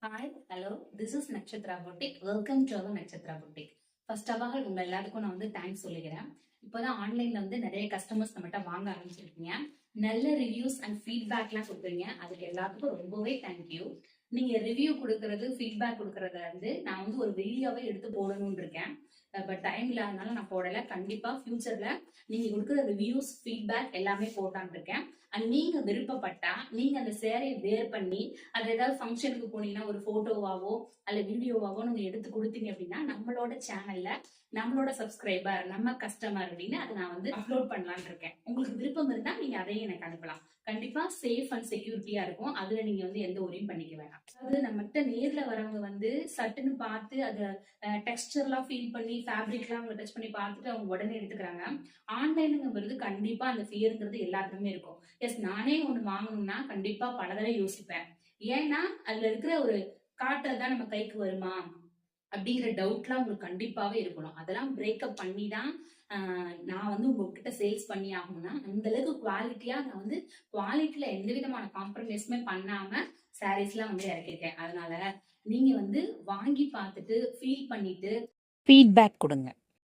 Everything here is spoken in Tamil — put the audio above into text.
Hi hello this is Nakshatra boutique. Welcome to our Nakshatra boutique. First of all உங்க எல்லாருக்கும் நான் வந்து தேங்க்ஸ் சொல்லிக்கிறேன். இப்போதான் ஆன்லைன்ல வந்து நிறைய கஸ்டமர்ஸ் நம்மகிட்ட வாங்க ஆரம்பிச்சிருக்கீங்க. நல்ல ரிவ்யூஸ் அண்ட் ஃபீட்பேக்லாம் கொடுக்குறீங்க. அதுக்கு எல்லாத்துக்கும் ரொம்பவே தேங்க்யூ. நீங்க ரிவ்யூ கொடுக்கறது ஃபீட்பேக் கொடுக்கறத வந்து நான் வந்து ஒரு வீடியோவே எடுத்து போடணும்னு இருக்கேன். பட் டைம் இல்லாதனால நான் போடல. கண்டிப்பா ஃபியூச்சர்ல நீங்க கொடுக்குற ரிவ்யூஸ் ஃபீட்பேக் எல்லாமே போட்டான்னு இருக்கேன். அண்ட் நீங்க விருப்பப்பட்டா நீங்க அந்த சேரையை வேர் பண்ணி அது ஏதாவது ஃபங்க்ஷனுக்கு போனீங்கன்னா ஒரு போட்டோவாவோ அல்ல வீடியோவாவோ நீங்க எடுத்து கொடுத்தீங்க அப்படின்னா நம்மளோட சேனல்ல நம்மளோட சப்ஸ்கிரைபர் நம்ம கஸ்டமர் அப்படின்னு அதை நான் வந்து அப்லோட் பண்ணலாம்னு இருக்கேன். உங்களுக்கு விருப்பம் இருந்தா நீங்க அதையும் எனக்கு அனுப்பலாம். கண்டிப்பா சேஃப் அண்ட் செக்யூரிட்டியா இருக்கும். அதுல நீங்க வந்து எந்த ஒரியும் பண்ணிக்க வேணாம். அதாவது நம்மகிட்ட நேர்ல வரவங்க வந்து சட்டுன்னு பார்த்து அதை டெக்ஸ்டர்லாம் ஃபீல் பண்ணி ஃபேப்ரிக்லாம் அவங்க டச் பண்ணி பார்த்துட்டு அவங்க உடனே எடுத்துக்கிறாங்க. ஆன்லைனுங்கிறது கண்டிப்பா அந்த ஃபியருங்கிறது எல்லாத்துக்குமே இருக்கும். எஸ், நானே ஒண்ணு வாங்கணும்னா கண்டிப்பா பல தடவை யோசிப்பேன். ஏன்னா அதுல இருக்கிற ஒரு காட்டுறதா நம்ம கைக்கு வருமா அப்படிங்கிற டவுட்லாம் உங்களுக்கு கண்டிப்பாவே இருக்கணும். அதெல்லாம் பிரேக்கப் பண்ணி தான் நான் வந்து உங்ககிட்ட சேல்ஸ் பண்ணி ஆகணும்னா அந்த அளவுக்கு குவாலிட்டியா நான் வந்து குவாலிட்டியில எந்த விதமான காம்ப்ரமைஸுமே பண்ணாம சாரீஸ்லாம் வந்து இறக்கிருக்கேன். அதனால நீங்க வந்து வாங்கி பார்த்துட்டு ஃபீல் பண்ணிட்டு ஃபீட்பேக் கொடுங்க.